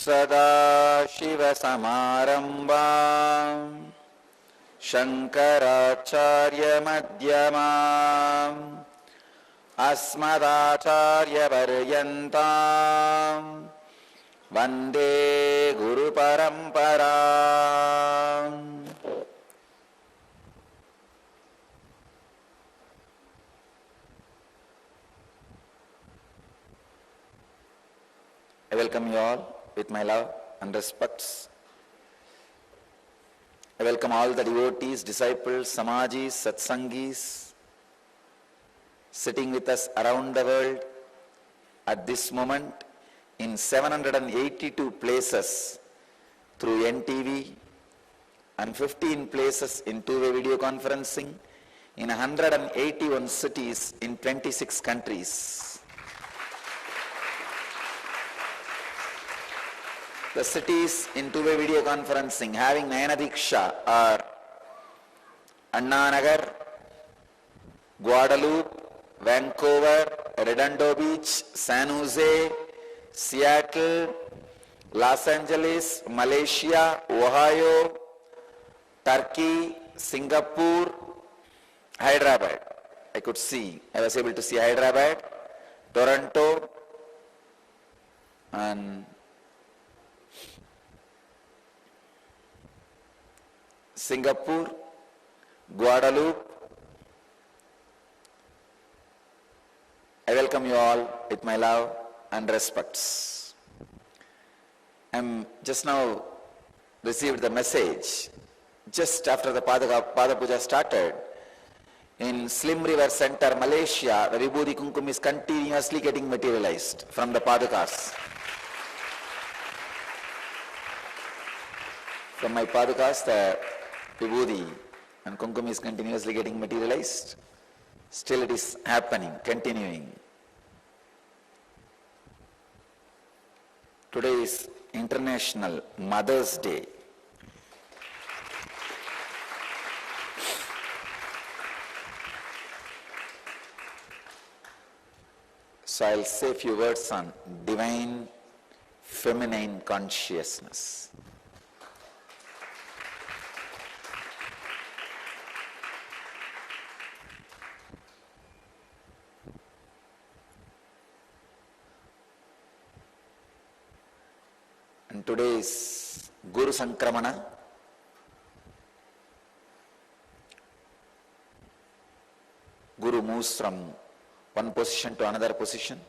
सदाशिवसमारम्भाम् शङ्कराचार्यमध्यमाम् अस्मदाचार्यपर्यन्ताम् वन्दे गुरुपरम्पराम्। I welcome you all with my love and respects. I welcome all the devotees, disciples, samajis, satsangis sitting with us around the world at this moment in 782 places through NTV and 15 places in two-way video conferencing in 181 cities in 26 countries. The cities in two-way video conferencing having Nayana Diksha are Anna Nagar, Guadalupe, Vancouver, Redondo Beach, San Jose, Seattle, Los Angeles, Malaysia, Ohio, Turkey, Singapore, Hyderabad. I was able to see Hyderabad, Toronto, and Singapore, Guadalupe. I welcome you all with my love and respects. I just now received the message just after the Pada Puja started. In Slim River Center, Malaysia, the Vibhuti Kumkum is continuously getting materialized from the Padakas. From my Padakas, the Vibhuti and Kumkum is continuously getting materialized. Still it is happening, continuing. Today is International Mother's Day. So I'll say a few words on divine feminine consciousness. And today is Guru Sankramana. Guru moves from one position to another position.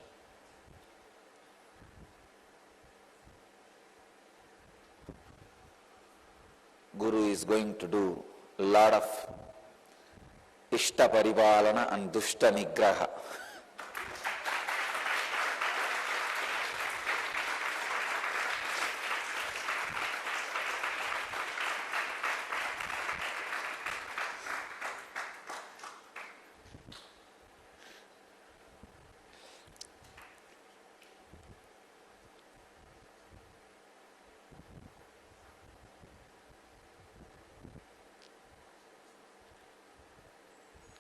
Guru is going to do a lot of Ishta Paribalana and Dushta Nigraha.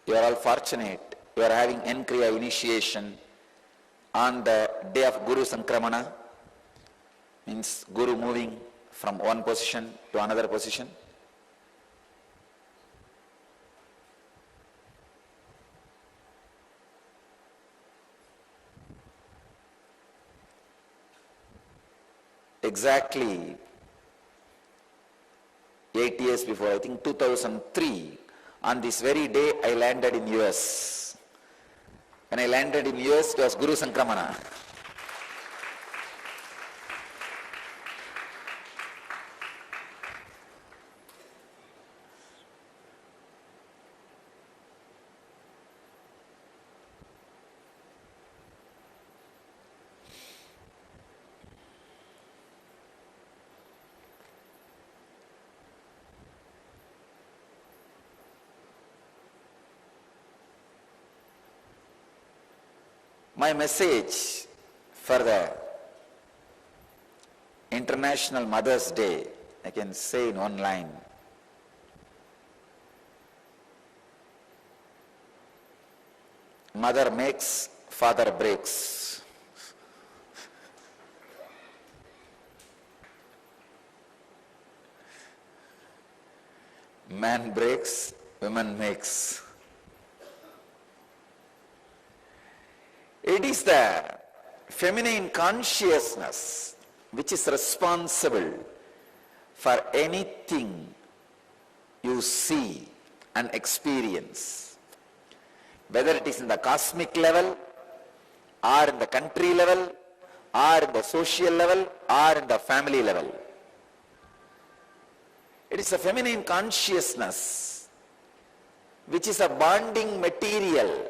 You are all fortunate. You are having N-Kriya initiation on the day of Guru Sankramana, means Guru moving from one position to another position. Exactly 8 years before, I think 2003, on this very day I landed in US. When I landed in US, it was Guru Sankramana. My message for the International Mother's Day, I can say in one line. Mother makes, father breaks. Man breaks, woman makes. It is the feminine consciousness which is responsible for anything you see and experience, whether it is in the cosmic level, or in the country level, or in the social level, or in the family level. It is a feminine consciousness which is a bonding material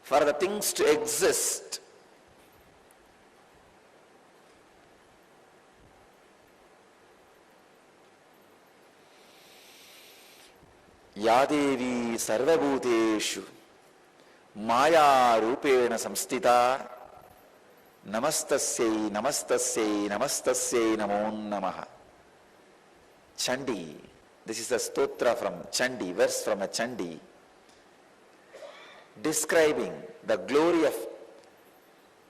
for the things to exist. Yadevi sarvabhuteshu maya rupena samstita namastasyai namastasyai namastasyai namo namaha. Chandi, this is a stotra from Chandi, verse from a Chandi, describing the glory of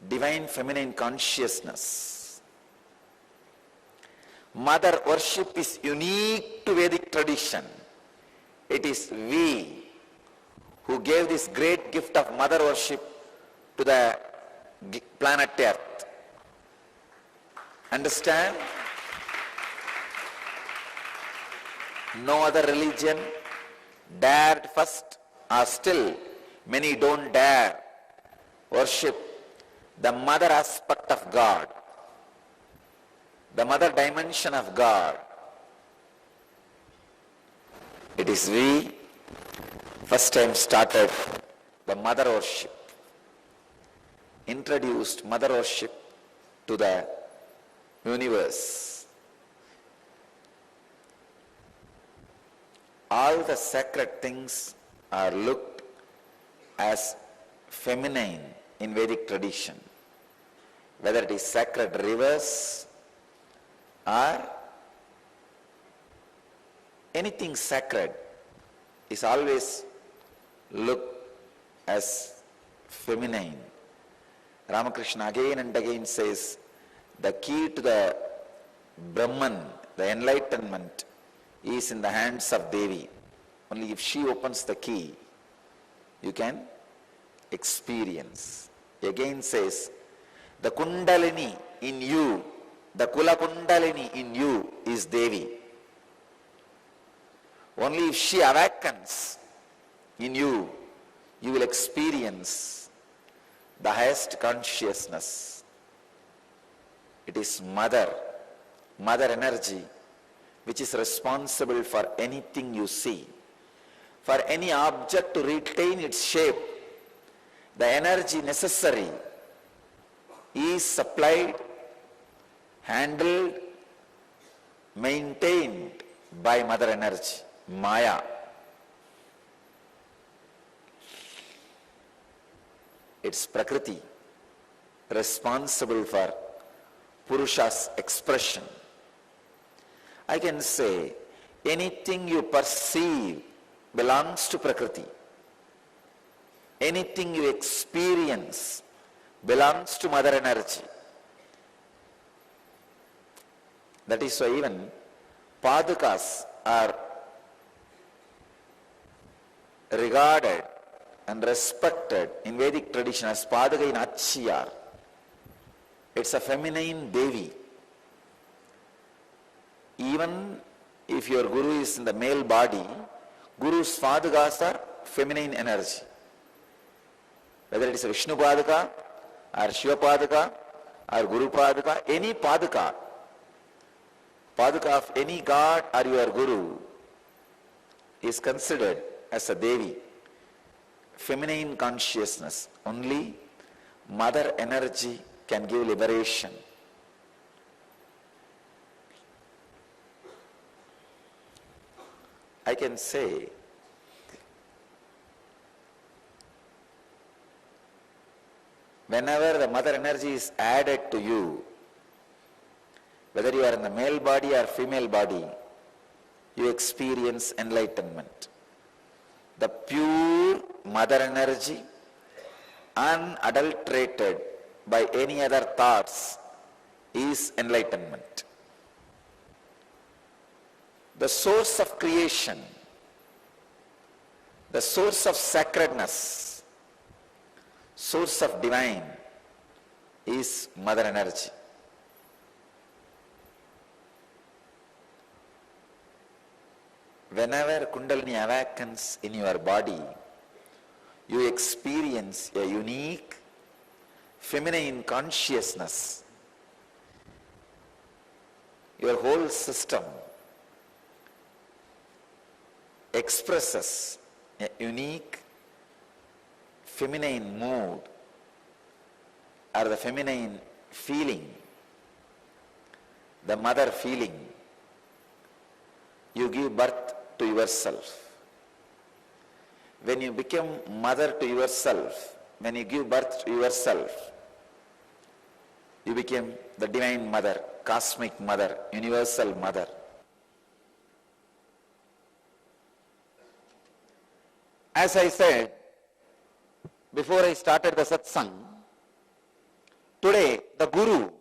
divine feminine consciousness. Mother worship is unique to Vedic tradition. It is we who gave this great gift of mother worship to the planet Earth. Understand? No other religion dared first, or still many don't dare worship the mother aspect of God, the mother dimension of God. It is we first time started the mother worship, introduced mother worship to the universe. All the sacred things are looked as feminine in Vedic tradition, whether it is sacred rivers or anything sacred is always looked as feminine. Ramakrishna again and again says the key to the Brahman, the enlightenment, is in the hands of Devi. Only if she opens the key, you can experience. He again says, the Kundalini in you, the Kula Kundalini in you is Devi. Only if she awakens in you, you will experience the highest consciousness. It is mother energy, which is responsible for anything you see. For any object to retain its shape, the energy necessary is supplied, handled, maintained by mother energy, Maya. It's Prakriti, responsible for Purusha's expression. I can say anything you perceive belongs to Prakriti. Anything you experience belongs to mother energy. That is why even Padukas are regarded and respected in Vedic tradition as Paduka in Achiyar. It's a feminine Devi. Even if your Guru is in the male body, Guru's Padukas are feminine energy. Whether it is a Vishnu Paduka or Shiva Paduka or Guru Paduka, any Paduka, Paduka of any god or your Guru is considered as a Devi, feminine consciousness. Only mother energy can give liberation. I can say whenever the mother energy is added to you, whether you are in the male body or female body, you experience enlightenment. The pure mother energy, unadulterated by any other thoughts, is enlightenment. the source of creation, the source of sacredness, source of divine is Mother Energy. Whenever Kundalini awakens in your body, you experience a unique feminine consciousness. Your whole system expresses a unique feminine mood or the feminine feeling, the mother feeling. You give birth to yourself. When you become mother to yourself, when you give birth to yourself, you become the divine mother, cosmic mother, universal mother. As I said before I started the satsang, today the Guru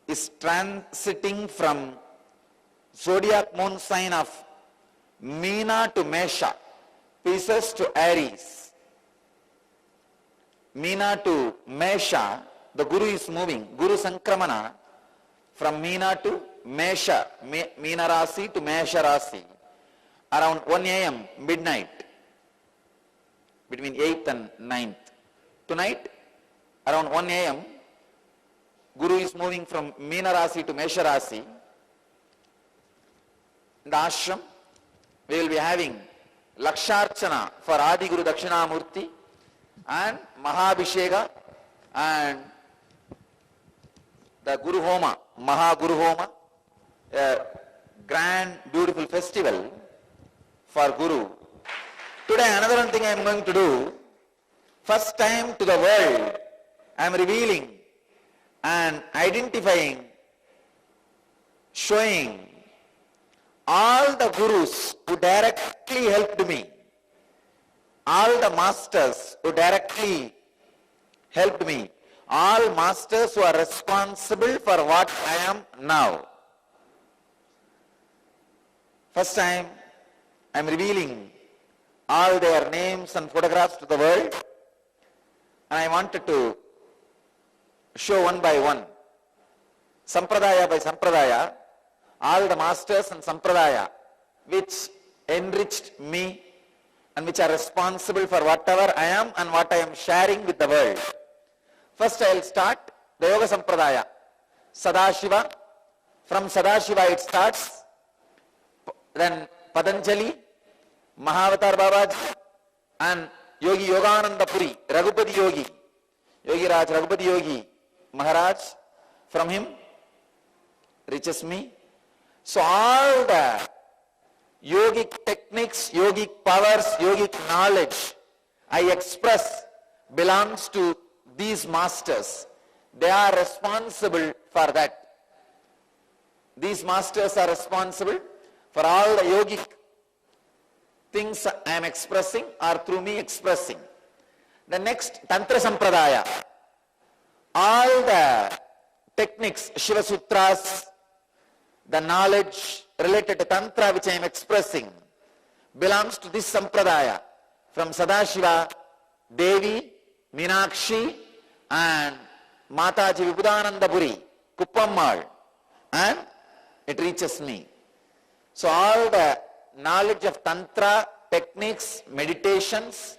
is transiting from zodiac moon sign of Meena to Mesha, Pisces to Aries. Meena to Mesha, the Guru is moving, Guru Sankramana, from Meena to Mesha, Meena Rasi to Mesha Rasi, around 1 a.m. midnight, between 8th and 9th. Tonight, around 1 a.m., Guru is moving from Meena Rasi to Mesha Rasi. In the ashram, we will be having Laksharchana for Adi Guru Dakshinamurti and Mahabhisheka and the Guru Homa, Maha Guru Homa, a grand, beautiful festival for Guru. Today another one thing I am going to do, first time to the world, I am revealing and identifying, showing all the Gurus who directly helped me, all the masters who directly helped me, all masters who are responsible for what I am now. First time I am revealing all their names and photographs to the world, and I wanted to show one by one, Sampradaya by Sampradaya, all the masters and Sampradaya which enriched me and which are responsible for whatever I am and what I am sharing with the world. First I will start the Yoga Sampradaya. Sadashiva, from Sadashiva it starts, then Patanjali, Mahavatar Babaji and Yogi Yogananda Puri, Raghupati Yogi, Yogi Raj Raghupati Yogi Maharaj, from him reaches me. So all the yogic techniques, yogic powers, yogic knowledge I express belongs to these masters. They are responsible for that. These masters are responsible for all the yogic things I am expressing or through me expressing. The next, Tantra Sampradaya. All the techniques, Shiva Sutras, the knowledge related to Tantra which I am expressing belongs to this Sampradaya. From Sadashiva, Devi, Meenakshi and Mataji Vibhudanandapuri, Kuppammal, and it reaches me. So all the knowledge of Tantra, techniques, meditations,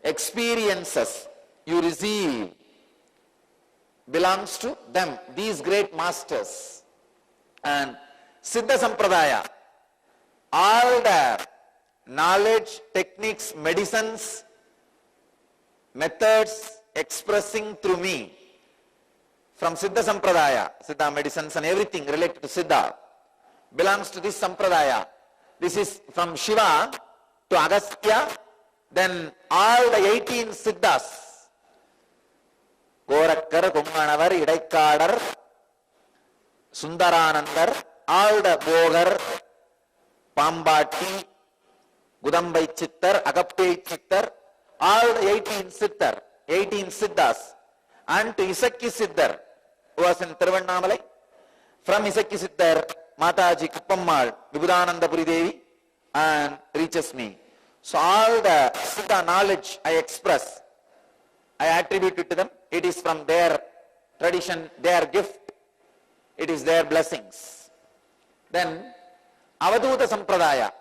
experiences you receive belongs to them, these great masters. And Siddha Sampradaya, all the knowledge, techniques, medicines, methods expressing through me from Siddha Sampradaya, Siddha medicines and everything related to Siddha belongs to this Sampradaya. This is from Shiva to Agastya, then all the 18 Siddhas, Gorakkar, Kummanavar, Idaikadar, Sundaranandar, all the Bogar, Pambati, Gudambai Chittar, Agappe Chittar, all the 18 Siddhas, and to Isakki Siddhar, who was in Tiruvannamalai. From Isakki Siddhar, Mataji Kuppammal, Vibhudanandapuri Devi, and reaches me. So all the Siddha knowledge I express, I attribute it to them. It is from their tradition, their gift. It is their blessings. Then Avaduta Sampradaya,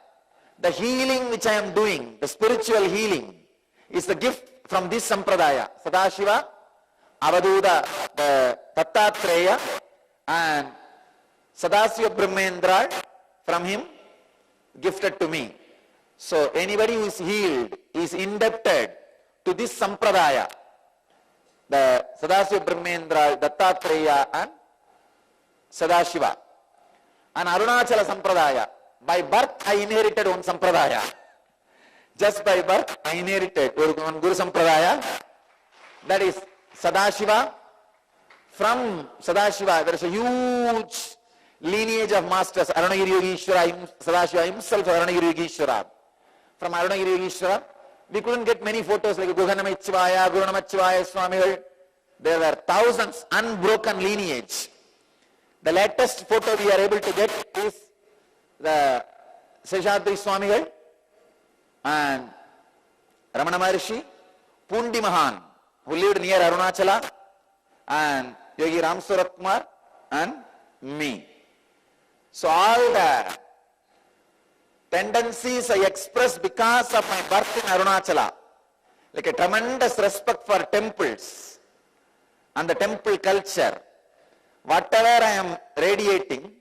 the healing which I am doing, the spiritual healing, is the gift from this Sampradaya. Sadashiva, Avaduta, the Tattatreya, and Sadasiva Brahmendra, from him, gifted to me. So anybody who is healed is indebted to this Sampradaya, the Sadasiva Brahmendra, Dattatreya, and Sadashiva. And Arunachala Sampradaya, by birth I inherited one Sampradaya. Just by birth I inherited one Guru Sampradaya, that is Sadashiva. From Sadashiva there is a huge lineage of masters. Arunagiri Yogeshwara, Sadashiva himself, Arunagiri Yogeshwara. From Arunagiri Yogeshwara, we couldn't get many photos like Guha Namachivaya, Guru Namachivaya Swamigal. There were thousands, unbroken lineage. The latest photo we are able to get is the Seshadri Swamigal and Ramana Maharshi, Pundi Mahan, who lived near Arunachala, and Yogi Ram Surat Kumar, and me. So all the tendencies I express because of my birth in Arunachala, like a tremendous respect for temples and the temple culture, whatever I am radiating,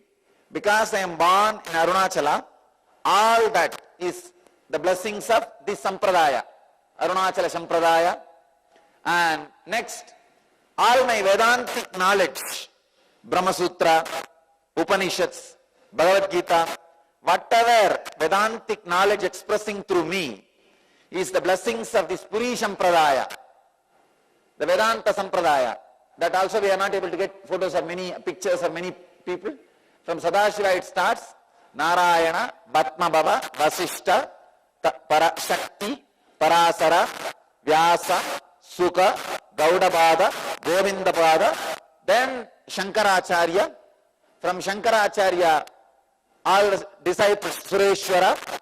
because I am born in Arunachala, all that is the blessings of this Sampradaya, Arunachala Sampradaya. And next, all my Vedantic knowledge, Brahma Sutra, Upanishads, Bhagavad Gita, whatever Vedantic knowledge expressing through me is the blessings of this Puri Sampradaya, the Vedanta Sampradaya. That also we are not able to get photos of many pictures of many people. From Sadashiva it starts, Narayana, Bhatmabhava, Vasishta, Parashakti, Parasara, Vyasa, Sukha, Gaudabada, Govindapada, then Shankaracharya. From Shankaracharya, all the disciples, Sureshwara,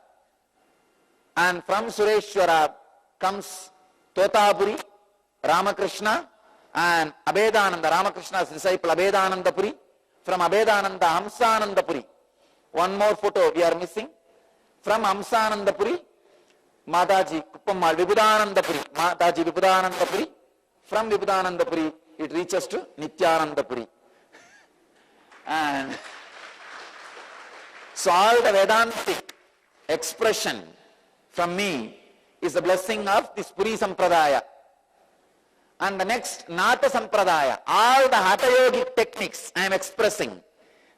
and from Sureshwara comes Totapuri, Ramakrishna, and Abhedananda, Ramakrishna's disciple Abhedanandapuri. From Abhedananda, Hamsanandapuri. One more photo we are missing. From Hamsanandapuri, Mataji Kuppammal, Vibhudanandapuri, Mataji Vibhudanandapuri. From Vibhudanandapuri, it reaches to Nityanandapuri. And so all the Vedantic expression from me is the blessing of this Puri Sampradaya. And the next, Nata Sampradaya, all the Hatha Yogic techniques I am expressing,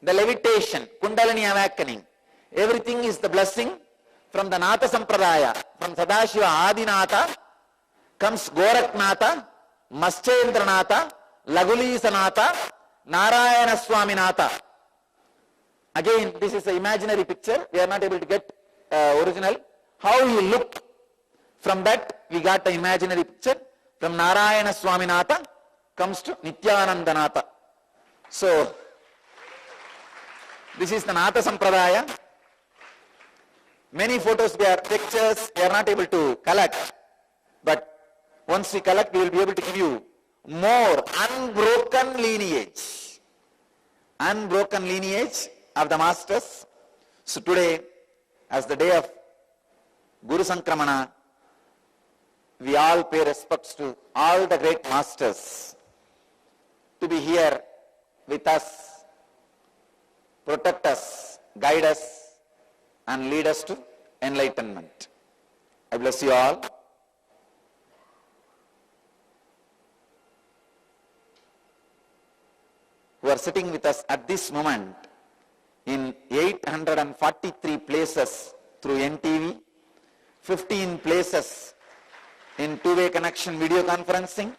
the levitation, Kundalini awakening, everything is the blessing from the Nata Sampradaya. From Sadashiva Adinata comes Goraknatha, Maschendranatha, Lagulisanatha, Narayana Swaminatha. Again, this is an imaginary picture. We are not able to get original. How you look, from that we got the imaginary picture. From Narayana Swaminatha comes to Nityanandanatha. So, this is the Nata Sampradaya. Many photos, pictures, we are not able to collect. But once we collect, we will be able to give you more unbroken lineage. Unbroken lineage of the masters. So today, as the day of Guru Sankramana, we all pay respects to all the great masters to be here with us, protect us, guide us, and lead us to enlightenment. I bless you all. Who are sitting with us at this moment in 843 places through NTV, 15 places in two-way connection video conferencing,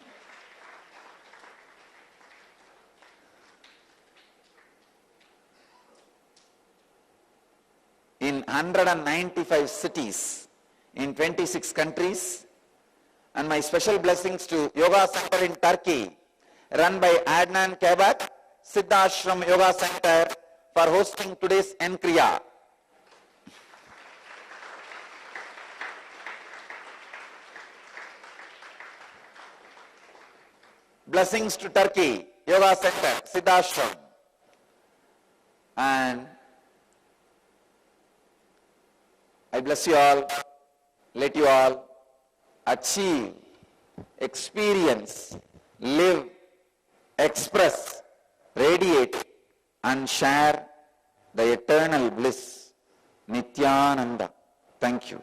in 195 cities in 26 countries, and my special blessings to Yoga Center in Turkey, run by Adnan Kabak, Siddhashram Yoga Center, for hosting today's Enkriya. Blessings to Turkey, Yoga Center, Siddhashram. And I bless you all, let you all achieve, experience, live, express, radiate and share the eternal bliss, Nityananda. Thank you.